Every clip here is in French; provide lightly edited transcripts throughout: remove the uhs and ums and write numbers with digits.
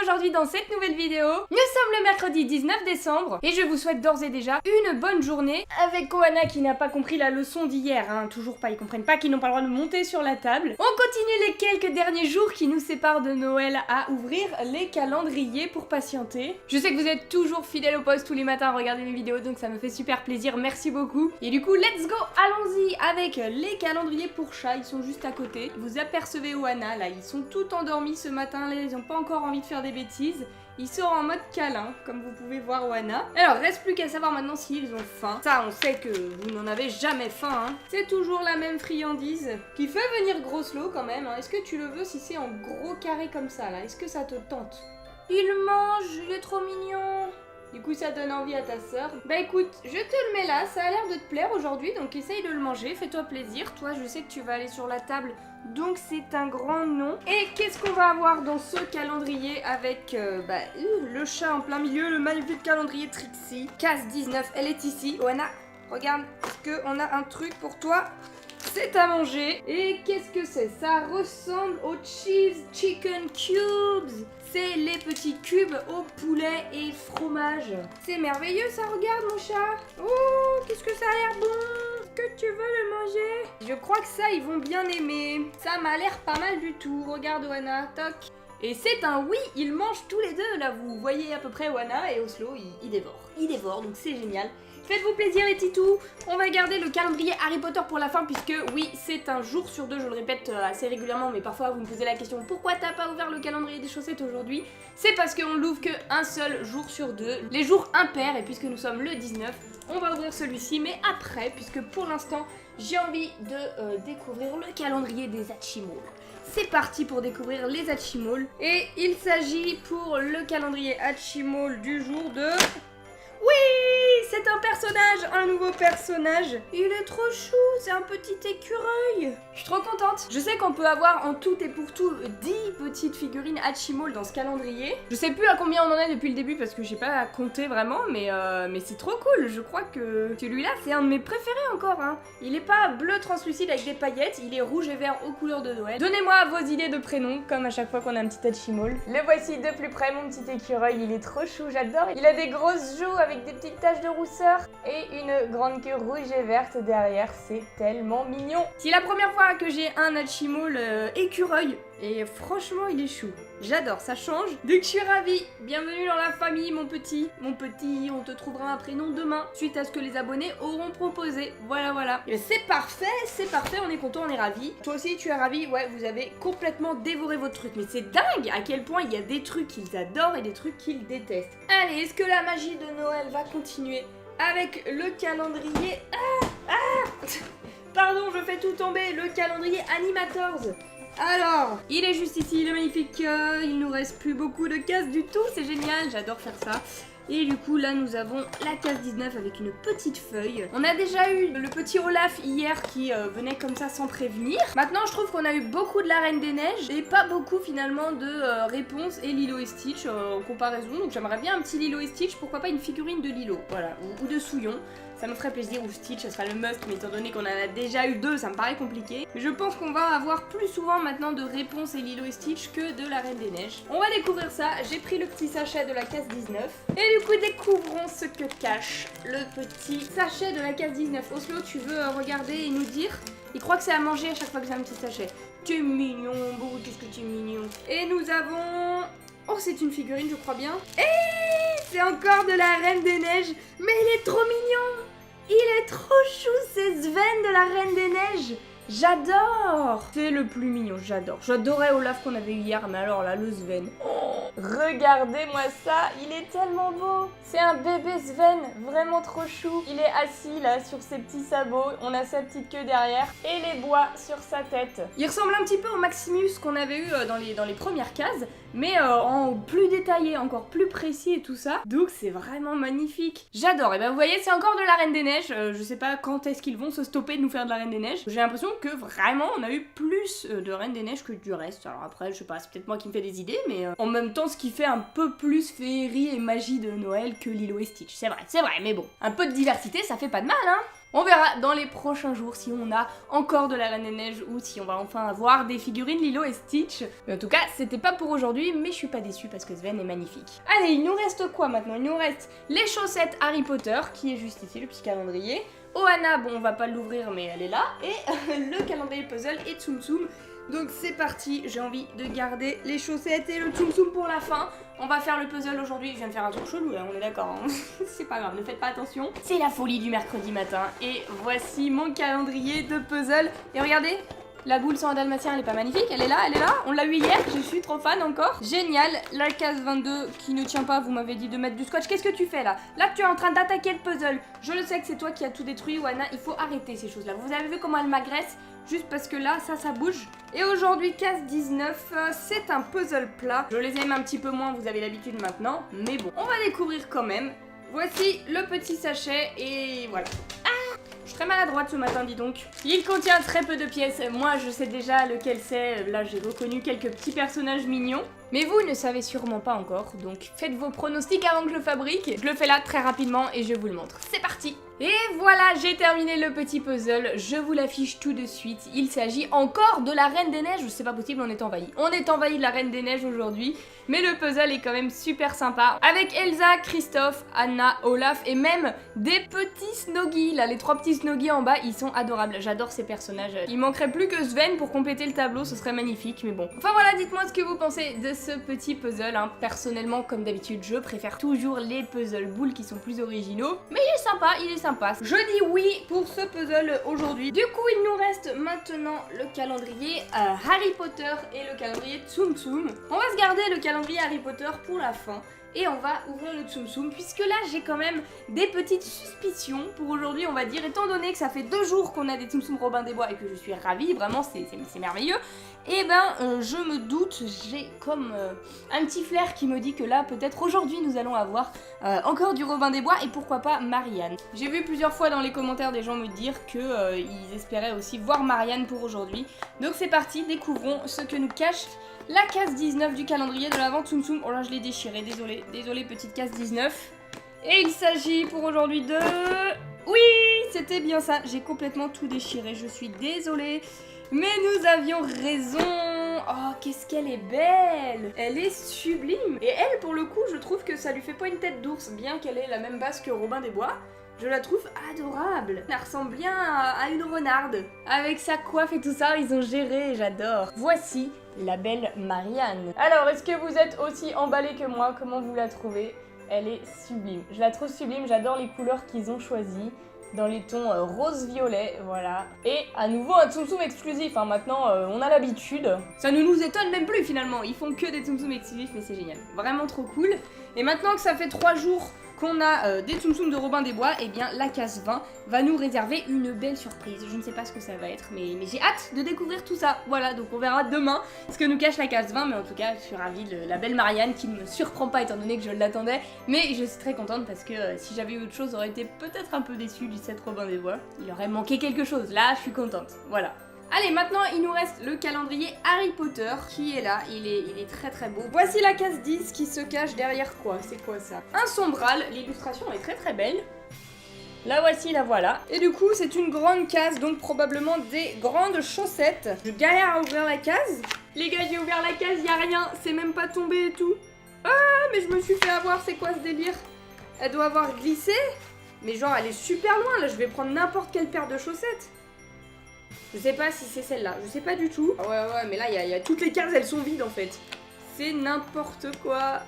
aujourd'hui dans cette nouvelle vidéo. Nous sommes le mercredi 19 décembre et je vous souhaite d'ores et déjà une bonne journée avec Oana qui n'a pas compris la leçon d'hier, hein. Toujours pas, ils comprennent pas qu'ils n'ont pas le droit de monter sur la table. On continue les quelques derniers jours qui nous séparent de Noël à ouvrir les calendriers pour patienter. Je sais que vous êtes toujours fidèles au poste tous les matins à regarder mes vidéos, donc ça me fait super plaisir, merci beaucoup. Et du coup, let's go, allons-y avec les calendriers pour chats, ils sont juste à côté. Vous apercevez Oana, là, ils sont tout endormis ce matin, là, ils n'ont pas encore envie de faire des bêtises. Ils sont en mode câlin, comme vous pouvez voir Oana. Alors, reste plus qu'à savoir maintenant s'ils ont faim. Ça, on sait que vous n'en avez jamais faim, hein. C'est toujours la même friandise, qui fait venir Groslo quand même, hein. Est-ce que tu le veux si c'est en gros carré comme ça, là? Est-ce que ça te tente? Il mange, il est trop mignon. Du coup, ça donne envie à ta sœur. Bah écoute, je te le mets là, ça a l'air de te plaire aujourd'hui, donc essaye de le manger, fais-toi plaisir. Toi, je sais que tu vas aller sur la table, donc c'est un grand non. Et qu'est-ce qu'on va avoir dans ce calendrier avec le chat en plein milieu, le magnifique calendrier Trixie. Case 19, elle est ici. Oana, regarde, est-ce qu'on a un truc pour toi? C'est à manger. Et qu'est-ce que c'est? Ça ressemble aux Cheese Chicken Cubes. C'est les petits cubes au poulet et fromage. C'est merveilleux ça, regarde mon chat. Oh, qu'est-ce que ça a l'air bon. Est-ce que tu veux le manger? Je crois que ça, ils vont bien aimer. Ça m'a l'air pas mal du tout. Regarde Oana, toc. Et c'est un oui, ils mangent tous les deux. Là, vous voyez à peu près Oana et Oslo, ils dévorent. Ils dévorent, donc c'est génial. Faites-vous plaisir les titous. On va garder le calendrier Harry Potter pour la fin puisque oui, c'est un jour sur deux, je le répète assez régulièrement, mais parfois vous me posez la question pourquoi t'as pas ouvert le calendrier des chaussettes aujourd'hui? C'est parce qu'on l'ouvre qu'un seul jour sur deux, les jours impairs, et puisque nous sommes le 19, on va ouvrir celui-ci, mais après, puisque pour l'instant, j'ai envie de découvrir le calendrier des Hatchimals. C'est parti pour découvrir les Hatchimals, et il s'agit pour le calendrier Hatchimal du jour de... Oui, c'est un personnage, un nouveau personnage. Il est trop chou, c'est un petit écureuil. Je suis trop contente. Je sais qu'on peut avoir en tout et pour tout 10 petites figurines Hatchimal dans ce calendrier. Je sais plus à combien on en est depuis le début parce que j'ai pas compté vraiment, mais c'est trop cool. Je crois que celui-là, c'est un de mes préférés encore, hein. Il est pas bleu translucide avec des paillettes, il est rouge et vert aux couleurs de Noël. Donnez-moi vos idées de prénoms, comme à chaque fois qu'on a un petit Hatchimal. Le voici de plus près, mon petit écureuil. Il est trop chou, j'adore. Il a des grosses joues avec des petites taches de rousseur et une grande queue rouge et verte derrière, c'est tellement mignon. C'est la première fois que j'ai un Hatchimal écureuil et franchement il est chou. J'adore, ça change. Donc je suis ravie. Bienvenue dans la famille mon petit. Mon petit, on te trouvera un prénom demain suite à ce que les abonnés auront proposé. Voilà. C'est parfait, on est content, on est ravis. Toi aussi tu es ravi, ouais, vous avez complètement dévoré votre truc. Mais c'est dingue à quel point il y a des trucs qu'ils adorent et des trucs qu'ils détestent. Allez, est-ce que la magie de Noël va continuer avec le calendrier... Pardon, je fais tout tomber, le calendrier Animators. Alors, il est juste ici, le magnifique, il nous reste plus beaucoup de cases du tout, c'est génial, j'adore faire ça. Et du coup là nous avons la case 19 avec une petite feuille. On a déjà eu le petit Olaf hier qui venait comme ça sans prévenir. Maintenant je trouve qu'on a eu beaucoup de la Reine des Neiges et pas beaucoup finalement de réponses et Lilo et Stitch en comparaison. Donc j'aimerais bien un petit Lilo et Stitch, pourquoi pas une figurine de Lilo, voilà, ou de Souillon. Ça me ferait plaisir, ou Stitch, ça sera le must, mais étant donné qu'on en a déjà eu deux, ça me paraît compliqué. Mais je pense qu'on va avoir plus souvent maintenant de réponses et Lilo et Stitch que de la Reine des Neiges. On va découvrir ça, j'ai pris le petit sachet de la case 19. Et du coup, découvrons ce que cache le petit sachet de la case 19. Oslo, tu veux regarder et nous dire? Il croit que c'est à manger à chaque fois que j'ai un petit sachet. Tu es mignon, beau, qu'est-ce que tu es mignon. Et nous avons... Oh, c'est une figurine, je crois bien. Et c'est encore de la Reine des Neiges. Mais il est trop mignon. Il est trop chou, c'est Sven de la Reine des Neiges. J'adore. C'est le plus mignon, j'adore. J'adorais Olaf qu'on avait eu hier, mais alors là, le Sven. Oh, regardez-moi ça, il est tellement beau. C'est un bébé Sven, vraiment trop chou. Il est assis là sur ses petits sabots, on a sa petite queue derrière et les bois sur sa tête. Il ressemble un petit peu au Maximus qu'on avait eu dans les premières cases, mais en plus détaillé, encore plus précis et tout ça. Donc c'est vraiment magnifique. J'adore. Et ben vous voyez, c'est encore de la Reine des Neiges. Je sais pas quand est-ce qu'ils vont se stopper de nous faire de la Reine des Neiges. J'ai l'impression que vraiment on a eu plus de Reine des Neiges que du reste. Alors après, je sais pas, c'est peut-être moi qui me fais des idées, mais en même temps, ce qui fait un peu plus féerie et magie de Noël que Lilo et Stitch. C'est vrai, mais bon. Un peu de diversité, ça fait pas de mal, hein. On verra dans les prochains jours si on a encore de la Reine des Neiges ou si on va enfin avoir des figurines Lilo et Stitch. Mais en tout cas, c'était pas pour aujourd'hui, mais je suis pas déçue parce que Sven est magnifique. Allez, il nous reste quoi maintenant? Il nous reste les chaussettes Harry Potter, qui est juste ici, le petit calendrier. Ohana, bon, on va pas l'ouvrir, mais elle est là. Et le calendrier puzzle et Tsum Tsum. Donc c'est parti, j'ai envie de garder les chaussettes et le Tsum Tsum pour la fin. On va faire le puzzle aujourd'hui, je viens de faire un truc chelou là, on est d'accord, hein. C'est pas grave, ne faites pas attention. C'est la folie du mercredi matin et voici mon calendrier de puzzle. Et regardez, la boule sans un dalmatien, elle est pas magnifique, elle est là, on l'a eu hier, je suis trop fan encore. Génial, la case 22 qui ne tient pas, vous m'avez dit de mettre du scotch. Qu'est-ce que tu fais là? Là tu es en train d'attaquer le puzzle. Je le sais que c'est toi qui as tout détruit, Wana, il faut arrêter ces choses là. Vous avez vu comment elle m'agresse? Juste parce que là, ça bouge. Et aujourd'hui, case 19, c'est un puzzle plat. Je les aime un petit peu moins, vous avez l'habitude maintenant. Mais bon, on va découvrir quand même. Voici le petit sachet et voilà. Je suis très maladroite ce matin, dis donc. Il contient très peu de pièces. Moi, je sais déjà lequel c'est. Là, j'ai reconnu quelques petits personnages mignons. Mais vous ne savez sûrement pas encore. Donc, faites vos pronostics avant que je le fabrique. Je le fais là très rapidement et je vous le montre. C'est parti! Et voilà, j'ai terminé le petit puzzle. Je vous l'affiche tout de suite. Il s'agit encore de la Reine des Neiges. C'est pas possible, on est envahi. On est envahi de la Reine des Neiges aujourd'hui. Mais le puzzle est quand même super sympa. Avec Elsa, Christophe, Anna, Olaf et même des petits Snoggy. Là, les 3 petits Snoggy en bas, ils sont adorables. J'adore ces personnages. Il manquerait plus que Sven pour compléter le tableau, ce serait magnifique, mais bon. Enfin voilà, dites-moi ce que vous pensez de ce petit puzzle. Hein. Personnellement, comme d'habitude, je préfère toujours les puzzles boules qui sont plus originaux. Mais il est sympa, il est sympa. Je dis oui pour ce puzzle aujourd'hui. Du coup, il nous reste maintenant le calendrier Harry Potter et le calendrier Tsum Tsum. On va se garder le calendrier Harry Potter pour la fin. Et on va ouvrir le Tsum Tsum, puisque là j'ai quand même des petites suspicions pour aujourd'hui, on va dire, étant donné que ça fait 2 jours qu'on a des Tsum Tsum Robin des Bois et que je suis ravie, vraiment c'est merveilleux. Et ben je me doute, j'ai comme un petit flair qui me dit que là peut-être aujourd'hui nous allons avoir encore du Robin des Bois et pourquoi pas Marianne. J'ai vu plusieurs fois dans les commentaires des gens me dire que ils espéraient aussi voir Marianne pour aujourd'hui. Donc c'est parti, découvrons ce que nous cache la case 19 du calendrier de l'Avent Tsum Tsum. Oh là, je l'ai déchiré, désolé petite case 19. Et il s'agit pour aujourd'hui de... Oui, c'était bien ça, j'ai complètement tout déchiré, je suis désolée. Mais nous avions raison. Oh, qu'est-ce qu'elle est belle. Elle est sublime. Et elle, pour le coup, je trouve que ça lui fait pas une tête d'ours, bien qu'elle ait la même base que Robin des Bois. Je la trouve adorable. Elle ressemble bien à une renarde. Avec sa coiffe et tout ça, ils ont géré, j'adore. Voici la belle Marianne. Alors, est-ce que vous êtes aussi emballés que moi? Comment vous la trouvez? Elle est sublime. Je la trouve sublime, j'adore les couleurs qu'ils ont choisies. Dans les tons rose-violet, voilà. Et à nouveau un Tsum Tsum exclusif, hein. Maintenant on a l'habitude. Ça ne nous étonne même plus finalement, ils font que des Tsum Tsum exclusifs, mais c'est génial. Vraiment trop cool. Et maintenant que ça fait 3 jours qu'on a des Tsum Tsum de Robin des Bois, et bien la case 20 va nous réserver une belle surprise. Je ne sais pas ce que ça va être, mais j'ai hâte de découvrir tout ça. Voilà, donc on verra demain ce que nous cache la case 20, mais en tout cas je suis ravie de la belle Marianne qui ne me surprend pas étant donné que je l'attendais. Mais je suis très contente parce que si j'avais eu autre chose, j'aurais été peut-être un peu déçue du set Robin des Bois. Il aurait manqué quelque chose, là je suis contente, voilà. Allez, maintenant il nous reste le calendrier Harry Potter qui est là, il est très très beau. Voici la case 10 qui se cache derrière quoi? C'est quoi ça? Un sombral, l'illustration est très très belle. La voici, la voilà. Et du coup c'est une grande case, donc probablement des grandes chaussettes. Je galère à ouvrir la case. Les gars, j'ai ouvert la case, y a rien, c'est même pas tombé et tout. Ah, mais je me suis fait avoir, c'est quoi ce délire? Elle doit avoir glissé. Mais genre elle est super loin, là je vais prendre n'importe quelle paire de chaussettes. Je sais pas si c'est celle-là, je sais pas du tout. Ah ouais, mais là, il y a toutes les cases, elles sont vides en fait. C'est n'importe quoi.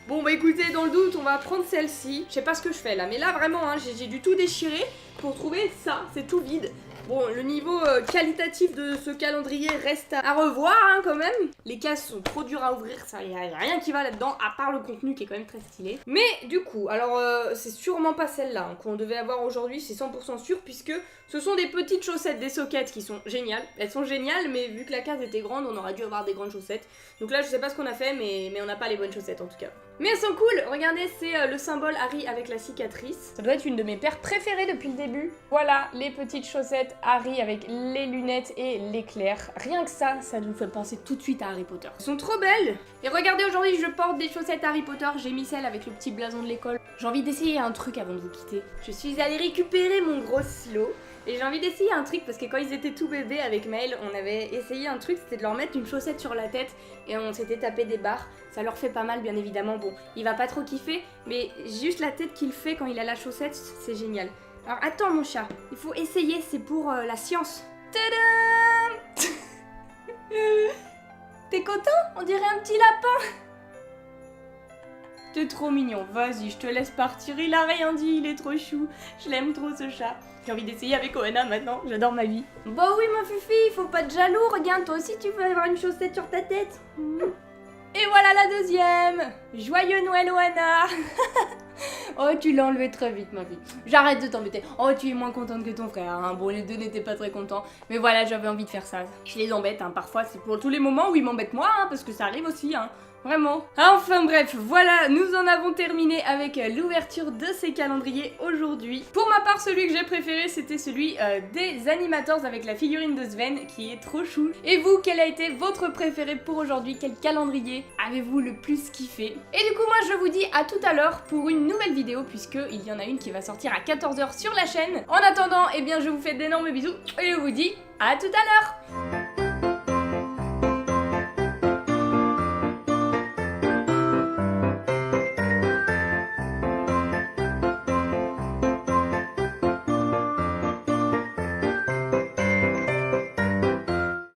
Bon, bah écoutez, dans le doute, on va prendre celle-ci. Je sais pas ce que je fais là, mais là, vraiment, hein, j'ai dû tout déchirer pour trouver ça. C'est tout vide. Bon, le niveau qualitatif de ce calendrier reste à revoir hein, quand même. Les cases sont trop dures à ouvrir, ça y a rien qui va là-dedans, à part le contenu qui est quand même très stylé. Mais du coup, alors c'est sûrement pas celle-là hein, qu'on devait avoir aujourd'hui, c'est 100% sûr, puisque ce sont des petites chaussettes, des sockets qui sont géniales. Elles sont géniales, mais vu que la case était grande, on aurait dû avoir des grandes chaussettes. Donc là, je sais pas ce qu'on a fait, mais on n'a pas les bonnes chaussettes en tout cas. Mais elles sont cool, regardez, c'est le symbole Harry avec la cicatrice. Ça doit être une de mes paires préférées depuis le début. Voilà, les petites chaussettes chaussette Harry avec les lunettes et l'éclair. Rien que ça nous fait penser tout de suite à Harry Potter. Elles sont trop belles. Et regardez, aujourd'hui je porte des chaussettes Harry Potter, j'ai mis celle avec le petit blason de l'école. J'ai envie d'essayer un truc avant de vous quitter. Je suis allée récupérer mon gros stylo. Et j'ai envie d'essayer un truc parce que quand ils étaient tout bébés avec Maël, on avait essayé un truc, c'était de leur mettre une chaussette sur la tête et on s'était tapé des barres. Ça leur fait pas mal bien évidemment, bon, il va pas trop kiffer, mais juste la tête qu'il fait quand il a la chaussette, c'est génial. Alors attends mon chat, il faut essayer, c'est pour la science. Tadam. T'es content? On dirait un petit lapin. T'es trop mignon, vas-y, je te laisse partir, il a rien dit, il est trop chou. Je l'aime trop ce chat. J'ai envie d'essayer avec Oana maintenant, j'adore ma vie. Bah oui ma Fifi, faut pas de jaloux, regarde toi aussi tu veux avoir une chaussette sur ta tête. Et voilà la deuxième. Joyeux Noël Oana. Oh tu l'as enlevé très vite ma fille. J'arrête de t'embêter. Oh tu es moins contente que ton frère, hein. Bon les deux n'étaient pas très contents. Mais voilà j'avais envie de faire ça. Je les embête hein. Parfois c'est pour tous les moments où ils m'embêtent moi hein, parce que ça arrive aussi hein. Vraiment. Enfin bref, voilà, nous en avons terminé avec l'ouverture de ces calendriers aujourd'hui. Pour ma part, celui que j'ai préféré, c'était celui des animateurs avec la figurine de Sven, qui est trop chou. Et vous, quel a été votre préféré pour aujourd'hui? Quel calendrier avez-vous le plus kiffé? Et du coup, moi, je vous dis à tout à l'heure pour une nouvelle vidéo, puisqu'il y en a une qui va sortir à 14 h sur la chaîne. En attendant, eh bien, je vous fais d'énormes bisous et je vous dis à tout à l'heure.